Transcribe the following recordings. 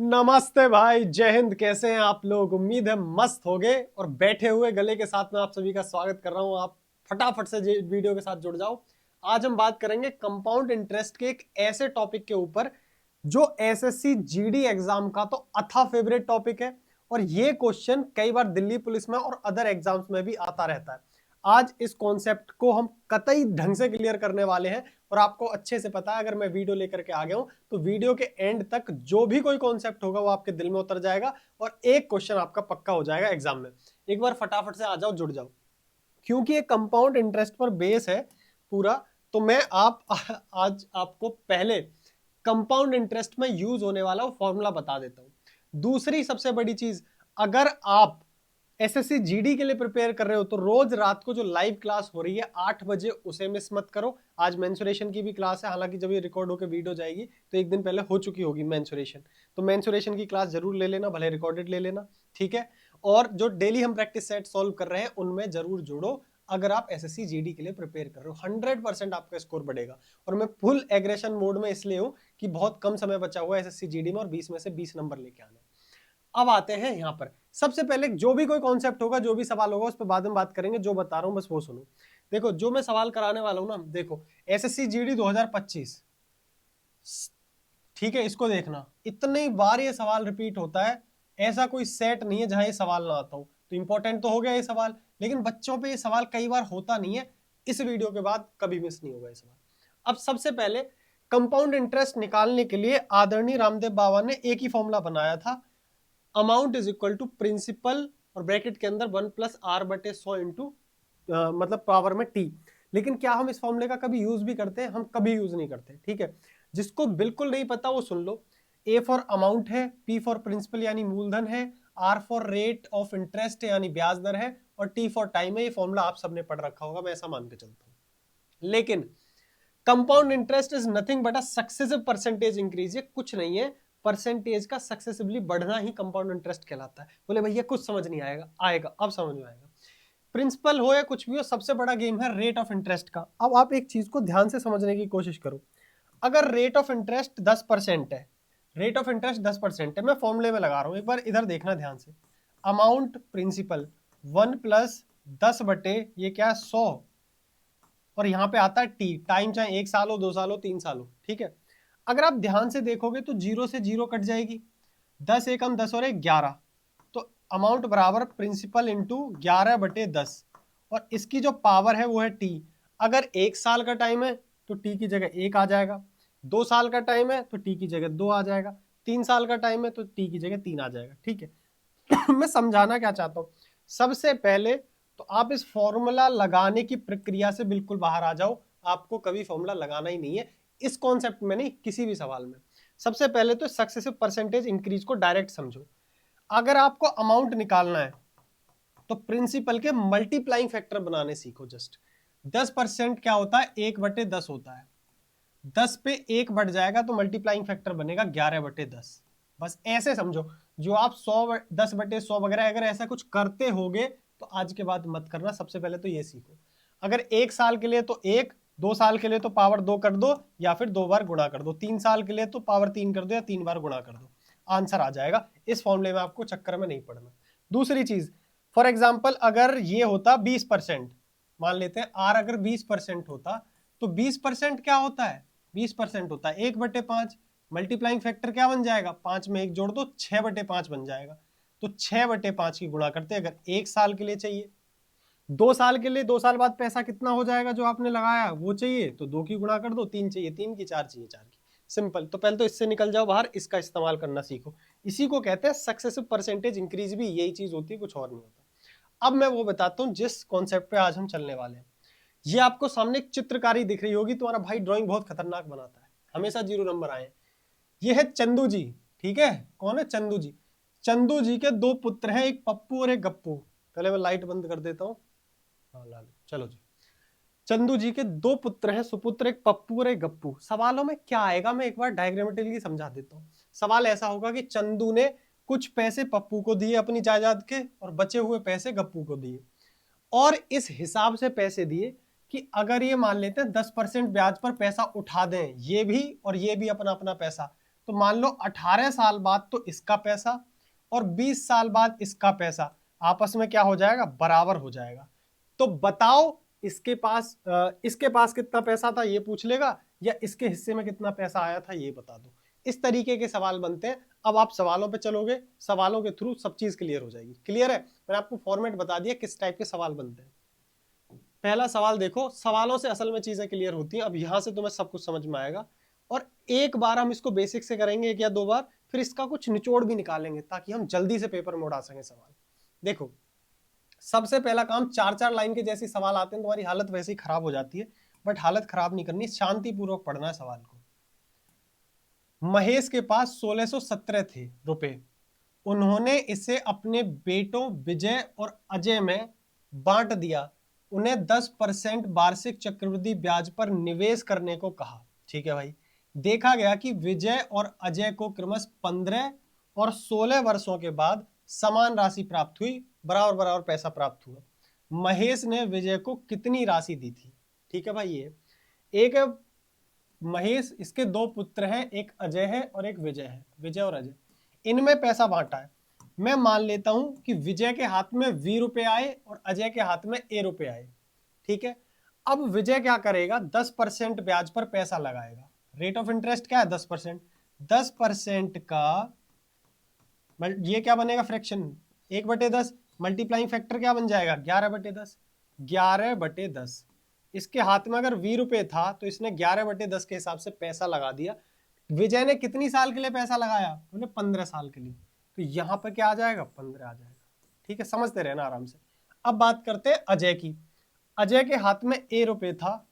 नमस्ते भाई, जय हिंद। कैसे हैं आप लोग? उम्मीद है मस्त हो गए और बैठे हुए गले के साथ में आप सभी का स्वागत कर रहा हूं। आप फटाफट से वीडियो के साथ जुड़ जाओ। आज हम बात करेंगे कंपाउंड इंटरेस्ट के एक ऐसे टॉपिक के ऊपर जो एसएससी जीडी एग्जाम का तो अथा फेवरेट टॉपिक है और ये क्वेश्चन कई बार दिल्ली पुलिस में और अदर एग्जाम्स में भी आता रहता है। आज इस कॉन्सेप्ट को हम कतई ढंग से क्लियर करने वाले हैं और आपको अच्छे से पता है, अगर मैं वीडियो लेकर के आ गया हूं तो वीडियो के एंड तक जो भी कोई कॉन्सेप्ट होगा वो आपके दिल में उतर जाएगा और एक क्वेश्चन आपका पक्का हो जाएगा एग्जाम में। एक बार फटाफट से आ जाओ, जुड़ जाओ, क्योंकि ये कंपाउंड इंटरेस्ट पर बेस है पूरा। तो मैं आज आपको पहले कंपाउंड इंटरेस्ट में यूज होने वाला वो फॉर्मूला बता देता हूं। दूसरी सबसे बड़ी चीज, अगर आप एसएससी जीडी के लिए प्रिपेयर कर रहे हो तो रोज रात को जो लाइव क्लास हो रही है 8 बजे उसे मिस मत करो। आज मेंसुरेशन की भी क्लास है, हालांकि जब ये रिकॉर्ड होकर वीडियो जाएगी तो एक दिन पहले हो चुकी होगी मेंसुरेशन, तो मेंसुरेशन की क्लास जरूर ले लेना, भले रिकॉर्डेड ले लेना, ठीक है। और जो डेली हम प्रैक्टिस सेट सॉल्व कर रहे हैं उनमें जरूर जोड़ो अगर आप एसएससी जीडी के लिए प्रिपेयर कर रहे हो। 100% आपका स्कोर बढ़ेगा। और मैं फुल एग्रेशन मोड में इसलिए हूं कि बहुत कम समय बचा हुआ है एसएससी जीडी में और 20 में से 20 नंबर लेके आना है। अब आते हैं यहां पर। सबसे पहले जो भी कोई कॉन्सेप्ट होगा, जो भी सवाल होगा, उस पर बाद में बात करेंगे। जो बता रहा हूं बस वो सुनो। देखो, जो मैं सवाल कराने वाला हूं ना, देखो एसएससी जीडी 2025, ठीक है, इसको देखना। इतनी बार ये सवाल रिपीट होता है, ऐसा कोई सेट नहीं है जहां ये सवाल ना आता हो। तो इंपॉर्टेंट तो हो गया ये सवाल, लेकिन बच्चों पे ये सवाल कई बार होता नहीं है। इस वीडियो के बाद कभी मिस नहीं होगा ये सवाल। अब सबसे पहले कंपाउंड इंटरेस्ट निकालने के लिए आदरणीय रामदेव बाबा ने एक ही फॉर्मूला बनाया था, amount is equal to principal और ब्रैकेट के अंदर 1+r/100 इंटू मतलब पावर में t। लेकिन क्या हम इस फॉर्मूले का कभी यूज भी करते हैं? हम कभी यूज नहीं करते, ठीक है। जिसको बिल्कुल नहीं पता वो सुन लो। ए फॉर अमाउंट है, पी फॉर प्रिंसिपल यानी मूलधन है, R for rate of interest यानी ब्याज दर है, और टी फॉर टाइम है। ये फॉर्मूला आप सबने पढ़ रखा होगा, मैं ऐसा मान के चलता हूं। लेकिन compound interest is nothing but a successive percentage increase. ये कुछ नहीं है, परसेंटेज का सक्सेसिवली बढ़ना ही कंपाउंड इंटरेस्ट कहलाता है। बोले भैया कुछ समझ नहीं आएगा, आएगा, अब समझ में आएगा। प्रिंसिपल हो या कुछ भी हो, सबसे बड़ा गेम है रेट ऑफ इंटरेस्ट का। अब आप एक चीज को ध्यान से समझने की कोशिश करो। अगर रेट ऑफ इंटरेस्ट 10% है, रेट ऑफ इंटरेस्ट 10% है, मैं फॉर्मूले में लगा रहा हूं, एक बार इधर देखना ध्यान से। अमाउंट प्रिंसिपल 1+10 ये क्या, 100, और यहां पे आता है टी, टाइम, चाहे 1 साल हो, 2 साल हो, 3 साल हो, ठीक है। अगर आप ध्यान से देखोगे तो 0 से 0 कट जाएगी, 10 एकम 10 और 11, तो अमाउंट बराबर प्रिंसिपल इंटू 11/10, और इसकी जो पावर है वो है टी। अगर 1 साल का टाइम है तो टी की जगह 1 आ जाएगा, 2 साल का टाइम है तो टी की जगह 2 आ जाएगा, 3 साल का टाइम है तो टी की जगह 3 आ जाएगा, ठीक है। मैं समझाना क्या चाहता हूं, सबसे पहले तो आप इस फॉर्मूला लगाने की प्रक्रिया से बिल्कुल बाहर आ जाओ। आपको कभी फॉर्मूला लगाना ही नहीं है, इस कॉन्सेप्ट में नहीं, किसी भी सवाल में। सबसे पहले तो सक्सेसिव परसेंटेज इंक्रीज को डायरेक्ट समझो। अगर आपको अमाउंट निकालना है तो प्रिंसिपल के मल्टीप्लाइंग फैक्टर बनाने सीखो। जस्ट 10% क्या होता है, 1/10 होता है। 10 पे 1 बढ़ जाएगा तो मल्टीप्लाइंग फैक्टर बनेगा 11/10। बस ऐसे समझो। जो आप 100 10/100 वगैरह अगर ऐसा कुछ करते होगे तो आज के बाद मत करना। सबसे पहले तो ये सीखो। अगर 1 साल के लिए तो 1, 2 साल के लिए तो पावर 2 कर दो या फिर 2 बार गुणा कर दो, 3 साल के लिए तो पावर 3 कर दो या 3 बार गुणा कर दो, आंसर आ जाएगा। इस फॉर्मूले में आपको चक्कर में नहीं पड़ना। दूसरी चीज, फॉर एग्जाम्पल अगर ये होता 20%, मान लेते हैं आर अगर 20% होता, तो 20% क्या होता है, 20% होता है 1/5। मल्टीप्लाइंग फैक्टर क्या बन जाएगा, 5 में 1 जोड़ दो, 6/5 बन जाएगा। तो 6/5 की गुणा करते अगर 1 साल के लिए चाहिए, 2 साल के लिए, 2 साल बाद पैसा कितना हो जाएगा जो आपने लगाया वो चाहिए तो 2 की गुणा कर दो, 3 चाहिए 3 की, 4 चाहिए 4 की। सिंपल। तो पहले तो इससे निकल जाओ बाहर, इसका इस्तेमाल करना सीखो। इसी को कहते हैं सक्सेसिव परसेंटेज इंक्रीज, भी यही चीज होती है, कुछ और नहीं होता। अब मैं वो बताता हूं जिस कॉन्सेप्ट पे आज हम चलने वाले हैं। ये आपको सामने एक चित्रकारी दिख रही होगी, तुम्हारा भाई ड्राइंग बहुत खतरनाक बनाता है, हमेशा 0 नंबर आए। ये है चंदू जी, ठीक है। कौन है, चंदू जी। चंदू जी के 2 पुत्र हैं, एक पप्पू और एक गप्पू। पहले मैं लाइट बंद कर देता हूँ। हाँ ला लो, चलो जी। चंदू जी के 2 पुत्र हैं, सुपुत्र, एक पप्पू और एक गप्पू। सवालों में क्या आएगा मैं एक बार डायग्रामेटिकली समझा देता हूँ। सवाल ऐसा होगा कि चंदू ने कुछ पैसे पप्पू को दिए अपनी जायदाद के और बचे हुए पैसे गप्पू को दिए, और इस हिसाब से पैसे दिए कि अगर ये मान लेते हैं 10% ब्याज पर पैसा उठा दें, ये भी और ये भी अपना अपना पैसा, तो मान लो 18 साल बाद तो इसका पैसा और 20 साल बाद इसका पैसा आपस में क्या हो जाएगा, बराबर हो जाएगा। तो बताओ इसके पास कितना पैसा था ये पूछ लेगा, या इसके हिस्से में कितना पैसा आया था ये बता दो। इस तरीके के सवाल बनते हैं। अब आप सवालों पे चलोगे, सवालों के थ्रू सब चीज क्लियर हो जाएगी। क्लियर है? मैंने आपको फॉर्मेट बता दिया किस टाइप के सवाल बनते हैं। पहला सवाल देखो, सवालों से असल में चीजें क्लियर होती हैं। अब यहां से तुम्हें सब कुछ समझ में आएगा, और एक बार हम इसको बेसिक से करेंगे, एक या दो बार, फिर इसका कुछ निचोड़ भी निकालेंगे ताकि हम जल्दी से पेपर में उड़ा सकें सवाल। देखो, सबसे पहला काम, 4-4 लाइन के जैसे सवाल आते हैं तुम्हारी हालत वैसे ही खराब हो जाती है, बट हालत खराब नहीं करनी, शांतिपूर्वक पढ़ना है सवाल को। महेश के पास 1617 थे रुपए, उन्होंने इसे अपने बेटों विजय और अजय में बांट दिया, उन्हें 10% वार्षिक चक्रवृद्धि ब्याज पर निवेश करने को कहा। ठीक है भाई, देखा गया कि विजय और अजय को क्रमशः 15 और 16 वर्षों के बाद समान राशि प्राप्त हुई, बराबर बराबर पैसा प्राप्त हुआ। महेश ने विजय को कितनी राशि दी थी? ठीक है भाई, ये एक है महेश, इसके दो पुत्र हैं, एक अजय है और एक विजय है, विजय और अजय, इनमें पैसा बांटा है। मैं मान लेता हूं कि विजय के हाथ में वी रुपए आए और अजय के हाथ में ए रुपए आए। ठीक है, अब विजय क्या करेगा, 10% ब्याज पर पैसा लगाएगा। रेट ऑफ इंटरेस्ट क्या है, 10%। 10% का ये क्या बनेगा, फ्रैक्शन 1/10, मल्टीप्लाइंग फैक्टर क्या बन जाएगा, 11/10। 11/10, इसके हाथ में अगर 20 रुपए था तो इसने 11/10 के हिसाब से पैसा लगा दिया। विजय ने कितनी साल के लिए पैसा लगाया, बोले 15 साल के लिए, तो यहां पर क्या आ जाएगा, 15 आ जाएगा। ठीक है, समझते रहना आराम से। अब बात करते हैं अजय की। अजय के हाथ में ए रुपए था,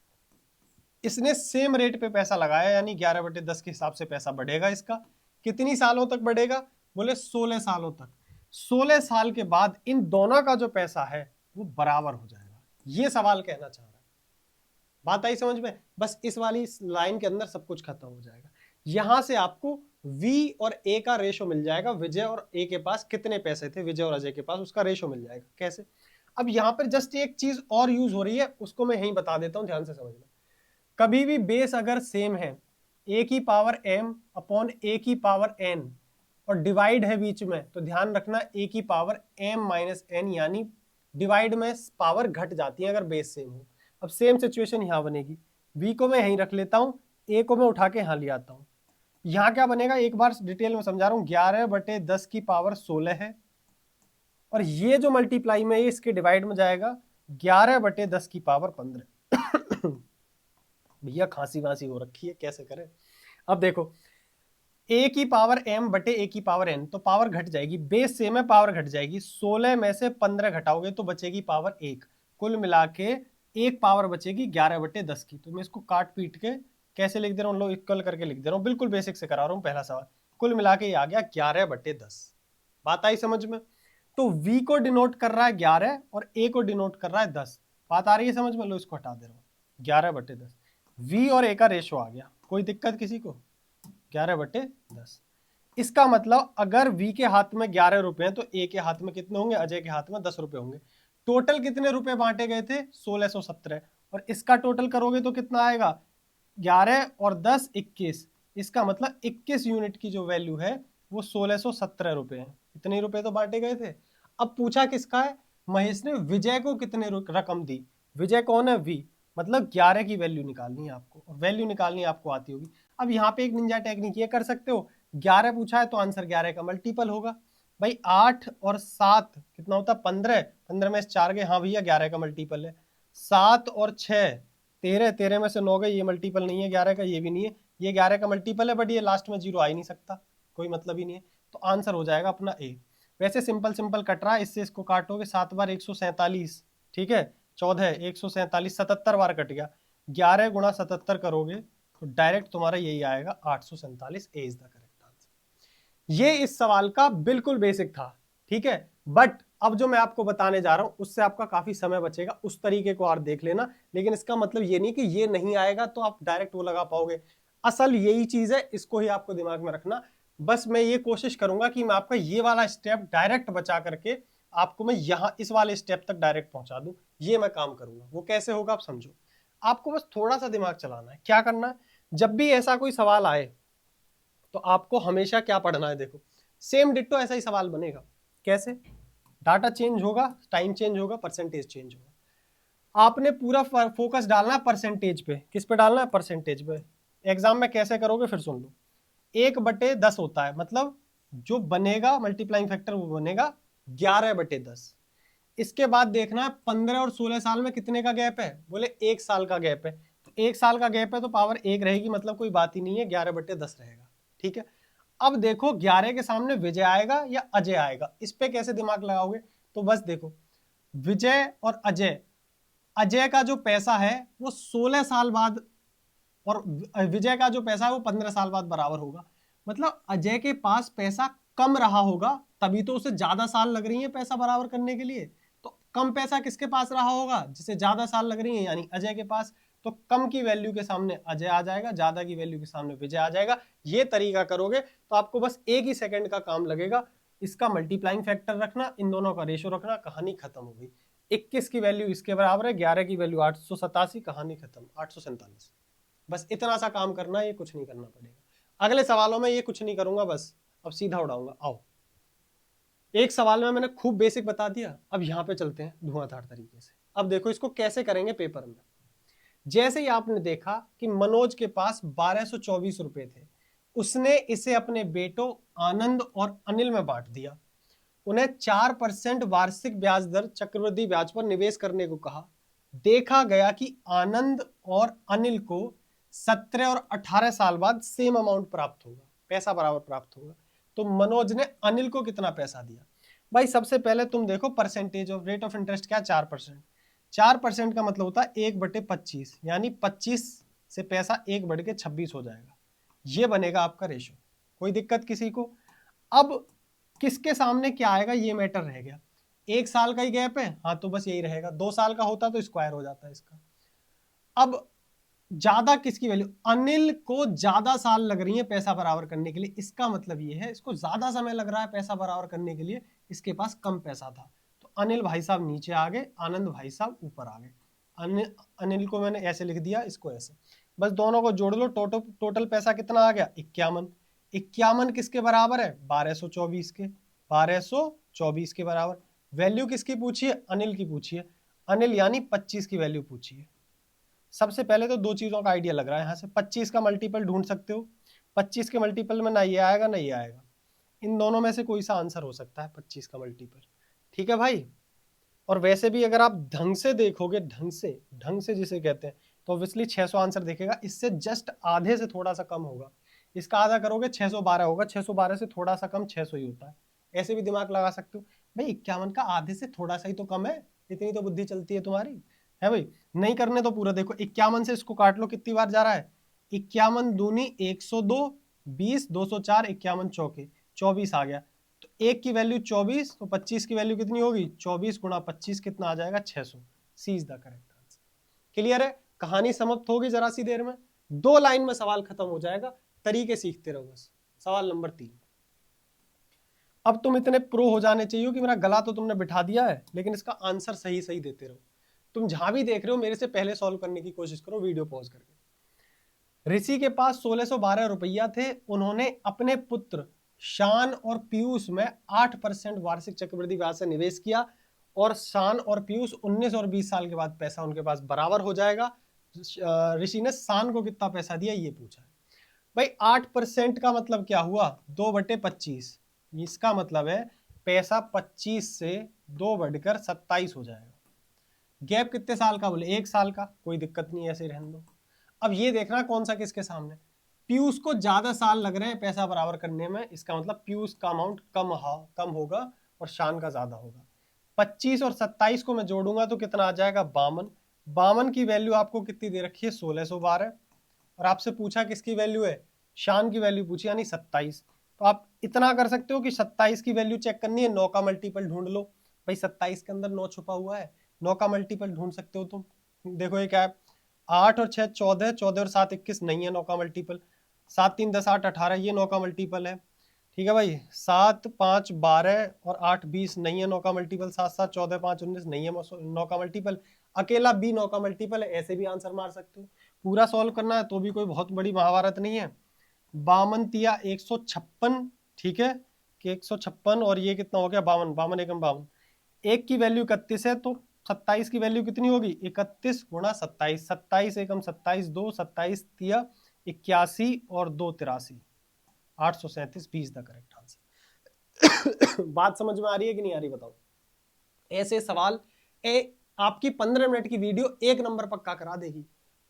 इसने सेम रेट पे पैसा लगाया, यानी 11/10 के हिसाब से पैसा बढ़ेगा इसका। कितनी सालों तक बढ़ेगा, बोले 16 सालों तक। 16 साल के बाद इन दोनों का जो पैसा है वो बराबर हो जाएगा, ये सवाल कहना चाह रहा है। बात आई समझ में? बस इस वाली लाइन के अंदर सब कुछ खत्म हो जाएगा। यहां से आपको V और A का रेशो मिल जाएगा, विजय और A के पास कितने पैसे थे, विजय और अजय के पास, उसका रेशो मिल जाएगा। कैसे? अब यहां पर जस्ट एक चीज और यूज हो रही है, उसको मैं यहीं बता देता हूं, ध्यान से समझना। कभी भी बेस अगर सेम है, a की पावर m अपॉन a की पावर n, और डिवाइड है बीच में, तो ध्यान रखना a की पावर m माइनस n, यानी डिवाइड में पावर घट जाती है अगर बेस सेम हो। अब सेम सिचुएशन यहां बनेगी, v को मैं यहीं रख लेता हूं, a को मैं उठा के यहां ले आता हूं। यहां क्या बनेगा, एक बार डिटेल में समझा रहा हूं, 11/10 की पावर 16 है, और ये जो मल्टीप्लाई में इसके डिवाइड में जाएगा 11/10 की पावर 15। भैया खांसी वांसी हो रखी है, कैसे करें? अब देखो, a की पावर m बटे a की पावर n, तो पावर घट जाएगी, बेस सेम है, पावर घट जाएगी। 16 में से 15 घटाओगे तो बचेगी पावर 1, कुल मिला के एक पावर बचेगी 11/10 की। तो मैं इसको काट पीट के कैसे लिख दे रहा हूँ, लो इक्वल करके लिख दे रहा हूँ, बिल्कुल बेसिक से करा रहा हूँ। पहला सवाल कुल मिला के ये आ गया 11/10। बात आई समझ में? तो v को डिनोट कर रहा है 11 और a को डिनोट कर रहा है 10। बात आ रही है समझ में? लो इसको हटा दे रहा हूँ, 11/10, v और a का रेशो आ गया। कोई दिक्कत किसी को? 11/10। इसका मतलब अगर v के हाथ में 11 रुपए हैं तो a के हाथ में कितने होंगे, अजय के हाथ में 10 रुपए होंगे। टोटल कितने रुपए बांटे गए थे, 1617, और इसका टोटल करोगे तो कितना आएगा, 11 और 10 21। इसका मतलब 21 यूनिट की जो वैल्यू है वो 1617 रुपए है। इतने रुपए तो बांटे गए थे। अब पूछा किसका है, महेश ने विजय को कितने रकम दी। विजय कौन है, v, मतलब 11 की वैल्यू निकालनी है आपको, और वैल्यू निकालनी आपको आती होगी। अब यहाँ पे एक निंजा टेक्निक ये कर सकते हो, 11 पूछा है तो आंसर 11 का मल्टीपल होगा। भाई 8 और 7 कितना होता है, 15, 15 में से 4 गए, हाँ भैया 11 का मल्टीपल है। 7 और 6 13, 13 में से 9 गए, ये मल्टीपल नहीं है 11 का, ये भी नहीं है, ये 11 का मल्टीपल है, बट ये लास्ट में 0 आ ही नहीं सकता, कोई मतलब ही नहीं है। तो आंसर हो जाएगा अपना ए। वैसे सिंपल सिंपल कट रहा है, इससे इसको काटोगे 7 बार 147, ठीक है, 14 147, 77 बार कट गया। 11 गुणा 77 करोगे तो डायरेक्ट तुम्हारा यही आएगा 847। ए इज द करेक्ट आंसर। ये इस सवाल का बिल्कुल बेसिक था, ठीक है। बट अब जो मैं आपको बताने जा रहा हूं उससे आपका काफी समय बचेगा, उस तरीके को और देख लेना। लेकिन इसका मतलब ये नहीं कि ये नहीं आएगा तो आप डायरेक्ट वो लगा पाओगे, असल यही चीज है, इसको ही आपको दिमाग में रखना। बस मैं ये कोशिश करूंगा कि मैं आपका ये वाला स्टेप डायरेक्ट बचा करके आपको मैं यहां इस वाले स्टेप तक डायरेक्ट पहुंचा दूं, ये मैं काम करूंगा। वो कैसे होगा आप समझो, आपको बस थोड़ा सा दिमाग चलाना है। क्या करना है, जब भी ऐसा कोई सवाल आए तो आपको हमेशा क्या पढ़ना है, देखो सेम डिट्टो ऐसा ही सवाल बनेगा। कैसे? डाटा चेंज होगा, टाइम चेंज होगा, परसेंटेज चेंज होगा। आपने पूरा फोकस डालना है परसेंटेज पे। किस पे डालना है? परसेंटेज पे। एग्जाम में कैसे करोगे फिर सुन लो। 1/10 होता है, मतलब जो बनेगा मल्टीप्लाइंग फैक्टर वो बनेगा 11/10। इसके बाद देखना है 15 और 16 साल में कितने का गैप है, बोले 1 साल का गैप है। तो 1 साल का गैप है तो पावर 1 रहेगी, मतलब कोई बात ही नहीं है, 11/10 रहेगा। ठीक है, अब देखो 11 के सामने विजय आएगा या अजय आएगा, इस पे कैसे दिमाग लगाओगे? तो बस देखो, विजय और अजय, अजय का जो पैसा है वो 16 साल बाद और विजय का जो पैसा है वो 15 साल बाद बराबर होगा। मतलब अजय के पास पैसा कम रहा होगा, तभी तो उसे ज्यादा साल लग रही है पैसा बराबर करने के लिए। तो कम पैसा किसके पास रहा होगा? जिसे ज्यादा साल लग रही है, यानी अजय के पास। तो कम की वैल्यू के सामने अजय आ जाएगा, ज्यादा की वैल्यू के सामने विजय आ जाएगा। ये तरीका करोगे तो आपको बस 1 ही सेकंड का काम लगेगा। इसका मल्टीप्लाइंग फैक्टर रखना, इन दोनों का रेशो रखना, कहानी खत्म हो गई। 21 की वैल्यू इसके बराबर है, 11 की वैल्यू 887, कहानी खत्म। 847। बस इतना सा काम करना है, ये कुछ नहीं करना पड़ेगा। अगले सवालों में ये कुछ नहीं करूंगा, बस अब सीधा उड़ाऊंगा। आओ, एक सवाल में मैंने खूब बेसिक बता दिया, अब यहां पे चलते हैं धुआंधार तरीके से। अब देखो इसको कैसे करेंगे पेपर में। जैसे ही आपने देखा कि मनोज के पास 1224 रुपए थे, उसने इसे अपने बेटों आनंद और अनिल में बांट दिया। उन्हें 4% वार्षिक ब्याज दर चक्रवृद्धि ब्याज पर निवेश करने को कहा। देखा गया कि आनंद और अनिल को 17 और 18 साल बाद सेम अमाउंट प्राप्त होगा, पैसा बराबर प्राप्त होगा। तो मनोज ने अनिल को कितना पैसा दिया? भाई सबसे पहले तुम देखो percentage of rate of interest क्या है? 4%। 4% का मतलब होता है 1/25, यानी 25 से पैसा 1/26 हो जाएगा। ये बनेगा आपका रेशो। कोई दिक्कत किसी को? अब किसके सामने क्या आएगा ये मैटर रह गया। 1 साल का ही गैप है, हाँ तो बस यही रहेगा। 2 साल का होता तो स्क्वायर हो जाता है इसका। अब ज्यादा किसकी वैल्यू? अनिल को ज्यादा साल लग रही है पैसा बराबर करने के लिए, इसका मतलब ये है इसको ज्यादा समय लग रहा है पैसा बराबर करने के लिए, इसके पास कम पैसा था। तो अनिल भाई साहब नीचे आ गए, आनंद भाई साहब ऊपर आ गए। अनिल को मैंने ऐसे लिख दिया, इसको ऐसे। बस दोनों को जोड़ लो, टोटल पैसा कितना आ गया? 51। 51 किसके बराबर है? 1224 के। 1224 के बराबर। वैल्यू किसकी पूछी है? अनिल की पूछी है। अनिल यानी 25 की वैल्यू पूछी है। सबसे पहले तो दो चीजों का आइडिया लग रहा है यहाँ से। 25 का मल्टीपल ढूंढ सकते हो। 25 के मल्टीपल में ना ये आएगा ना ये आएगा, इन दोनों में से कोई सा आंसर हो सकता है 25 का मल्टीपल। ठीक है भाई। और वैसे भी अगर आप ढंग से देखोगे, ढंग से जिसे कहते हैं, तो ऑब्वियसली 600 आंसर देखेगा, इससे जस्ट आधे से थोड़ा सा कम होगा। इसका आधा करोगे 612 होगा, 612 से थोड़ा सा कम 600 ही होता है। ऐसे भी दिमाग लगा सकते हो। भाई 51 का आधे से थोड़ा सा ही तो कम है, इतनी तो बुद्धि चलती है तुम्हारी, है भाई। नहीं करने तो पूरा देखो, 51 से इसको काट लो, कितनी बार जा रहा है? 51 दूनी 102, 20 204, 51 चौके 24 आ गया। तो एक की वैल्यू 24, तो 25 की वैल्यू कितनी होगी? 24 गुणा 25 कितना आ जाएगा? 600। C is the correct answer. Clear है? कहानी समाप्त होगी जरा सी देर में, 2 लाइन में सवाल खत्म हो जाएगा। तरीके सीखते रहो बस। सवाल नंबर 3। अब तुम इतने प्रो हो जाने चाहिए कि मेरा गला तो तुमने बिठा दिया है, लेकिन इसका आंसर सही सही देते रहो। तुम जहां भी देख रहे हो मेरे से पहले सॉल्व करने की कोशिश करो, वीडियो पॉज करके। ऋषि के पास 1612 रुपया थे। उन्होंने अपने पुत्र शान और पीयूष में 8% वार्षिक चक्रवृद्धि ब्याज से निवेश किया, और शान और पीयूष 19 और 20 साल के बाद पैसा उनके पास बराबर हो जाएगा। ऋषि ने शान को कितना पैसा दिया ये पूछा है। भाई 8% का मतलब क्या हुआ? 2/25। इसका मतलब है पैसा 25 से 2 बढ़कर 27 हो जाएगा। गैप कितने साल का? बोले 1 साल का। कोई दिक्कत नहीं, ऐसे रहने दो। अब ये देखना कौन सा किसके सामने। पीयूष को ज्यादा साल लग रहे हैं पैसा बराबर करने में, इसका मतलब पीयूष का अमाउंट कम होगा और शान का ज्यादा होगा। 25 और 27 को मैं जोड़ूंगा तो कितना आ जाएगा? 52। 52 की वैल्यू आपको कितनी दे रखी है? 1612। और आपसे पूछा किसकी वैल्यू है? शान की वैल्यू पूछी, यानी 27। तो आप इतना कर सकते हो कि 27 की वैल्यू चेक करनी है, 9 का मल्टीपल ढूंढ लो। भाई 27 के अंदर 9 छुपा हुआ है, 9 का मल्टीपल ढूंढ सकते हो तुम। देखो ये क्या है? 8 और 6 14, 14 और 7 21, नहीं है 9 का मल्टीपल। 7 3 10 8 18, ये 9 का मल्टीपल है। ठीक है भाई। 7 5 12 और 8 20, नहीं है 9 का मल्टीपल। 7 7 14 5 19, नहीं है 9 का मल्टीपल। अकेला बी 9 का मल्टीपल है, ऐसे भी आंसर मार सकते हो। पूरा सॉल्व करना है तो भी कोई बहुत बड़ी महाभारत नहीं है। 52 तिया 156, ठीक है कि 156, और ये कितना हो गया 52, 52 एकम 52, एक की वैल्यू 31 है तो 27 की वैल्यू कितनी होगी 31 गुणा 27, 27 एकम 27, 2 27 तिया 81 और 2 83, 837 20 द करेक्ट आंसर। बात समझ में आ रही है कि नहीं आ रही बताओ। ऐसे सवाल आपकी 15 मिनट की वीडियो 1 नंबर पक्का करा देगी।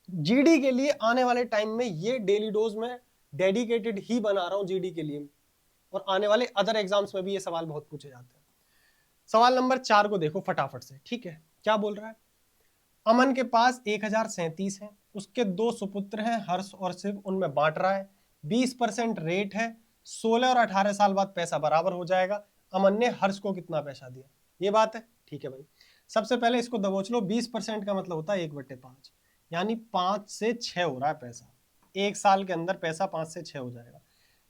जीडी के लिए आने वाले टाइम में ये डेली डोज में डेडिकेटेड ही बना रहा हूं जीडी के लिए, और आने वाले अदर एग्जाम्स में भी ये सवाल बहुत पूछे जाते हैं। सवाल नंबर 4 को देखो फटाफट से, ठीक है क्या बोल रहा है। अमन के पास 1037 है, उसके 2 सुपुत्र हैं हर्ष और शिव, उनमें बांट रहा है, 20% रेट है, 16 और 18 साल बाद पैसा बराबर हो जाएगा। अमन ने हर्ष को कितना पैसा दिया, ये बात है, ठीक है भाई। सबसे पहले इसको दबोच लो, 20% का मतलब होता है 1/5, यानी 5 से 6 हो रहा है पैसा, 1 साल के अंदर पैसा 5 से 6 हो जाएगा।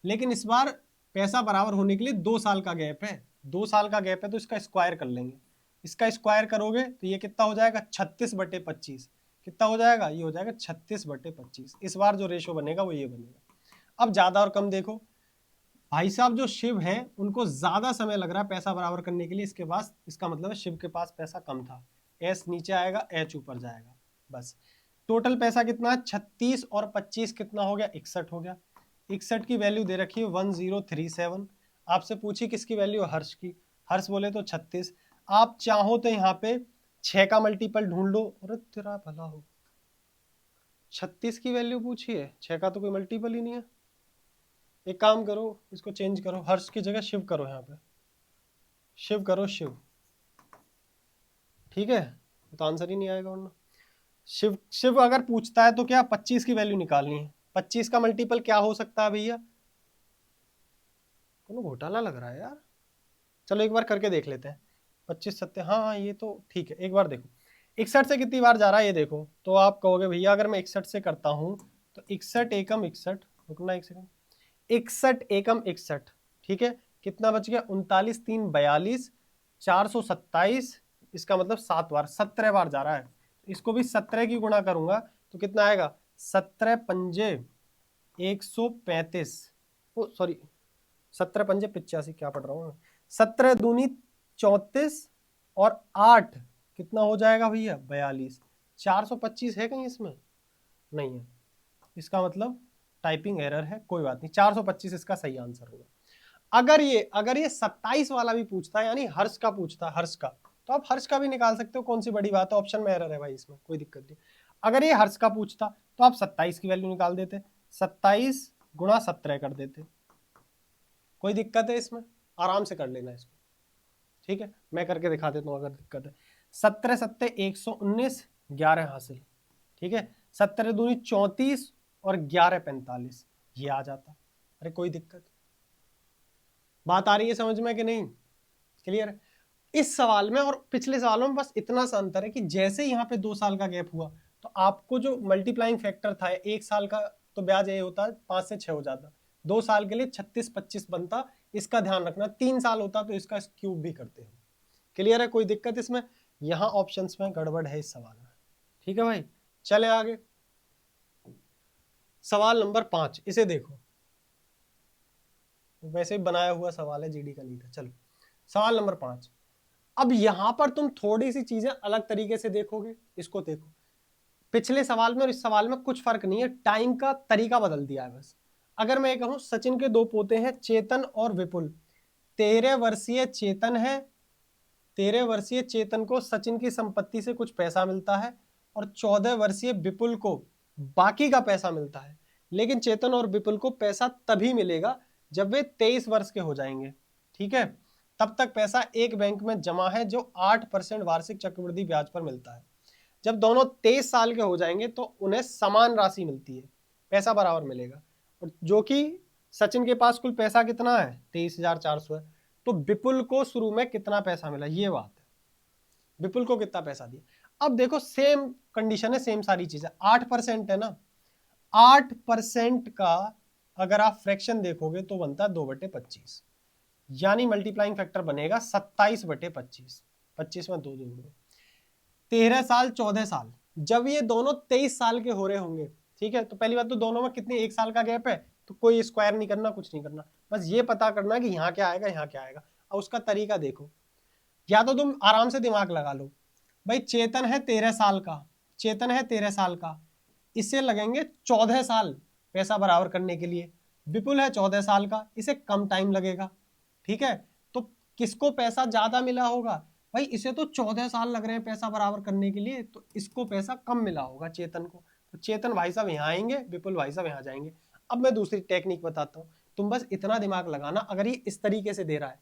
लेकिन इस बार पैसा बराबर होने के लिए 2 साल का गैप है, 2 साल का गैप है तो इसका स्क्वायर कर लेंगे। इसका स्क्वायर करोगे तो ये कितना हो जाएगा 36/25, कितना हो जाएगा ये हो जाएगा 36/25। इस बार जो रेशो बनेगा वो ये बनेगा। अब ज्यादा और कम देखो, भाई साहब जो शिव है उनको ज्यादा समय लग रहा है पैसा बराबर करने के लिए, इसके पास, इसका मतलब है शिव के पास पैसा कम था, एस नीचे आएगा एच ऊपर जाएगा, बस। टोटल पैसा कितना है 36 और 25 कितना हो गया 61 हो गया। 61 की वैल्यू दे रखी है 1037। आपसे पूछी किसकी वैल्यू, हर्ष की, हर्ष बोले तो 36। आप चाहो तो यहाँ पे 6 का मल्टीपल ढूंढ लो, अरे तेरा भला हो, 36 की वैल्यू पूछी है, 6 का तो कोई मल्टीपल ही नहीं है। एक काम करो, इसको चेंज करो, हर्ष की जगह शिव करो, यहाँ पे शिव करो, शिव, ठीक है तो आंसर ही नहीं आएगा वरना। शिव, शिव अगर पूछता है तो क्या 25 की वैल्यू निकालनी है, 25 का मल्टीपल क्या हो सकता है भैया, कोनो घोटाला लग रहा है यार। चलो एक बार करके देख लेते हैं, 25 सत्य, हाँ हाँ ये तो ठीक है, एक बार देखो 61 से कितनी बार जा रहा है ये देखो, तो आप कहोगे भैया अगर मैं 61 से करता हूं तो 61 एकम 61, रुकना एक सेकंड, 61 एकम 61, ठीक है कितना बच गया 39 3 42 427, इसका मतलब 7 बार, 17 बार जा रहा है। इसको भी 17 की गुणा करूंगा तो कितना आएगा 17 पंजे 135, ओ सॉरी 17 पंजे 85, क्या पढ़ रहा हूँ, 17 दूनी 34 और 8 कितना हो जाएगा भैया 42, 425 है कहीं इसमें, नहीं है, इसका मतलब टाइपिंग एरर है, कोई बात नहीं, 425 इसका सही आंसर होगा। अगर ये 27 वाला भी पूछता है, यानी हर्ष का पूछता, हर्ष का, तो आप हर्ष का भी निकाल सकते हो, कौन सी बड़ी बात है, ऑप्शन में एरर है भाई, इसमें कोई दिक्कत नहीं। अगर ये हर्ष का पूछता तो आप 27 की वैल्यू निकाल देते, 27 गुणा 17 कर देते, कोई दिक्कत है इसमें, आराम से कर लेना इसको, ठीक है मैं करके दिखा देता हूँ अगर दिक्कत है। 17 सत्ते 119, 11 हासिल, ठीक है 17 दूनी 34 और 11 45, ये आ जाता। अरे कोई दिक्कत, बात आ रही है समझ में कि नहीं, क्लियर है। इस सवाल में और पिछले सवालों में बस इतना सा अंतर है कि जैसे यहाँ पे 2 साल का गैप हुआ तो आपको जो मल्टीप्लाइंग फैक्टर था 1 साल का तो ब्याज ये होता 5 से 6 हो जाता, 2 साल के लिए 36 25 बनता, इसका ध्यान रखना। 3 साल होता तो इसका क्यूब भी करते हैं, क्लियर है, कोई दिक्कत इसमें, यहाँ ऑप्शंस में गड़बड़ है इस सवाल में, ठीक है भाई। चले आगे, सवाल नंबर 5, इसे देखो, वैसे ही बनाया हुआ सवाल है, जीडी का नहीं था। चलो सवाल नंबर 5, अब यहां पर तुम थोड़ी सी चीजें अलग तरीके से देखोगे, इसको देखो, पिछले सवाल में और इस सवाल में कुछ फर्क नहीं है, टाइम का तरीका बदल दिया है बस। अगर मैं कहूं सचिन के 2 पोते हैं चेतन और विपुल, 13 वर्षीय चेतन है, 13 वर्षीय चेतन को सचिन की संपत्ति से कुछ पैसा मिलता है और 14 वर्षीय विपुल को बाकी का पैसा मिलता है, लेकिन चेतन और विपुल को पैसा तभी मिलेगा जब वे 23 वर्ष के हो जाएंगे, ठीक है, तब तक पैसा एक बैंक में जमा है जो 8% वार्षिक चक्रवृद्धि ब्याज पर मिलता है। जब दोनों 23 साल के हो जाएंगे तो उन्हें समान राशि मिलती है, पैसा बराबर मिलेगा, और जो कि सचिन के पास कुल पैसा कितना है 23,400 है, तो विपुल को शुरू में कितना पैसा मिला, ये बात है, विपुल को कितना पैसा दिया। अब देखो सेम कंडीशन है, सेम सारी चीजें, 8% है ना, 8% का अगर आप फ्रैक्शन देखोगे तो बनता है 2/25, यानी मल्टीप्लाइंग फैक्टर बनेगा 27/25, 25 में 2 जोड़ो, 13 साल 14 साल, जब ये दोनों 23 साल के हो रहे होंगे, ठीक है, तो पहली बात तो दोनों में कितनी 1 साल का गैप है, तो कोई स्क्वायर नहीं करना, कुछ नहीं करना, बस ये पता करना कि यहाँ क्या आएगा, यहाँ क्या आएगा। और उसका तरीका देखो, या तो तुम आराम से दिमाग लगा लो, भाई चेतन है 13 साल का, चेतन है 13 साल का, इसे लगेंगे 14 साल पैसा बराबर करने के लिए। विपुल है 14 साल का, इसे कम टाइम लगेगा, ठीक है। तो किसको पैसा ज्यादा मिला होगा, भाई इसे तो 14 साल लग रहे हैं पैसा बराबर करने के लिए, तो इसको पैसा कम मिला होगा चेतन को। तो चेतन भाई साहब यहाँ आएंगे, विपुल भाई साहब यहाँ जाएंगे। अब मैं दूसरी टेक्निक बताता हूँ, तुम बस इतना दिमाग लगाना, अगर ये इस तरीके से दे रहा है,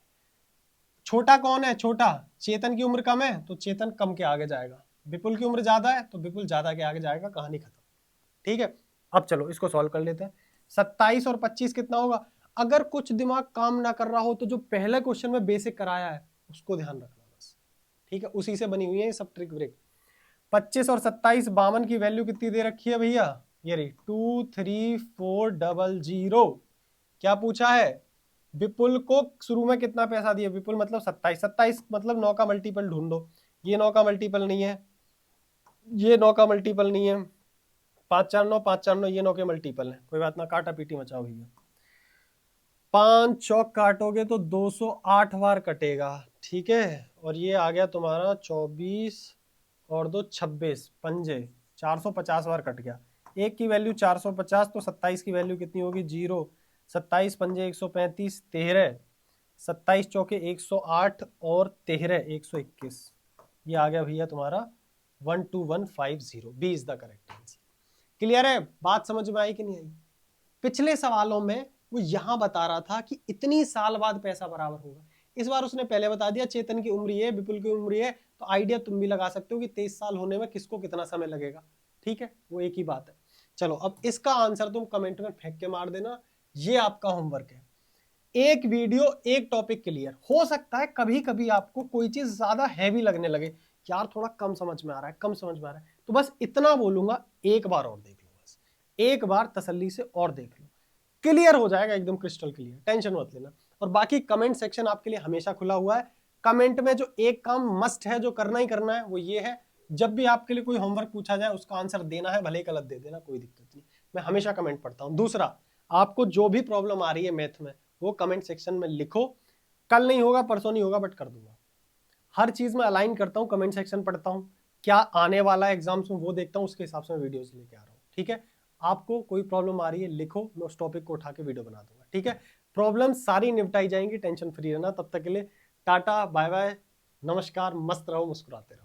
छोटा कौन है, छोटा चेतन की उम्र कम है तो चेतन कम के आगे जाएगा, विपुल की उम्र ज्यादा है तो विपुल ज्यादा के आगे जाएगा, कहानी खत्म, ठीक है। अब चलो इसको सॉल्व कर लेते हैं। 27 और 25 कितना होगा, अगर कुछ दिमाग काम ना कर रहा हो तो जो पहले क्वेश्चन में बेसिक कराया है उसको ध्यान रखना बस, ठीक है, उसी से बनी हुई है ये सब ट्रिक ब्रेक। 25 और 27, 52 की वैल्यू कितनी दे रखी है भैया, ये रही 23400। क्या पूछा है, विपुल को शुरू में कितना पैसा दिया, विपुल मतलब 27, 27 मतलब 9 का मल्टीपल ढूंढो, ये 9 का मल्टीपल नहीं है, ये 9 का मल्टीपल नहीं है, 5 4 9, 5 4 9, ये 9 के मल्टीपल है, कोई बात ना, काटा पीटी मचाओ भैया। 5 चौक काटोगे तो 208 बार कटेगा, ठीक है, और ये आ गया तुम्हारा 24 और 2 26 पंजे, 450 बार कट गया। एक की वैल्यू 450, तो 27 की वैल्यू कितनी होगी, 0, 27 पंजे 135, 13, 27 चौके 108 और 13 121, ये आ गया भैया तुम्हारा 12150, B is the correct answer. Clear है, बात समझ में आई कि नहीं आई। पिछले सवालों में वो यहां बता रहा था कि इतनी साल बाद पैसा बराबर होगा, इस बार उसने पहले बता दिया चेतन की उम्र है, विपुल की उम्र है, तो आइडिया तुम भी लगा सकते हो कि 23 साल होने में किसको कितना समय लगेगा, ठीक है, वो एक ही बात है। चलो अब इसका आंसर तुम कमेंट में फेंक के मार देना, ये आपका होमवर्क है। एक वीडियो एक टॉपिक क्लियर, हो सकता है कभी कभी आपको कोई चीज ज्यादा हैवी लगने लगे, यार थोड़ा कम समझ में आ रहा है, कम समझ में आ रहा है, तो बस इतना बोलूंगा, एक बार और देख लो, बस एक बार तसल्ली से और देख लो, क्लियर हो जाएगा एकदम क्रिस्टल क्लियर, टेंशन मत लेना। और बाकी कमेंट सेक्शन आपके लिए हमेशा खुला हुआ है। कमेंट में जो एक काम मस्ट है, जो करना ही करना है, वो ये है, जब भी आपके लिए कोई होमवर्क पूछा जाए उसका आंसर देना है, भले ही गलत दे देना, कोई दिक्कत नहीं, मैं हमेशा कमेंट पढ़ता हूं। दूसरा, आपको जो भी प्रॉब्लम आ रही है मैथ में, वो कमेंट सेक्शन में लिखो, कल नहीं होगा, परसों नहीं होगा, बट कर दूंगा। हर चीज में अलाइन करता हूँ, कमेंट सेक्शन पढ़ता हूँ, क्या आने वाला है एग्जाम्स में वो देखता हूँ, उसके हिसाब से मैं वीडियोस लेके आ रहा हूँ, ठीक है। आपको कोई प्रॉब्लम आ रही है, लिखो, मैं उस टॉपिक को उठा के वीडियो बना दूंगा, ठीक है। प्रॉब्लम सारी निपटाई जाएंगी, टेंशन फ्री रहना। तब तक के लिए टाटा बाय बाय, नमस्कार, मस्त रहो, मुस्कुराते रहो।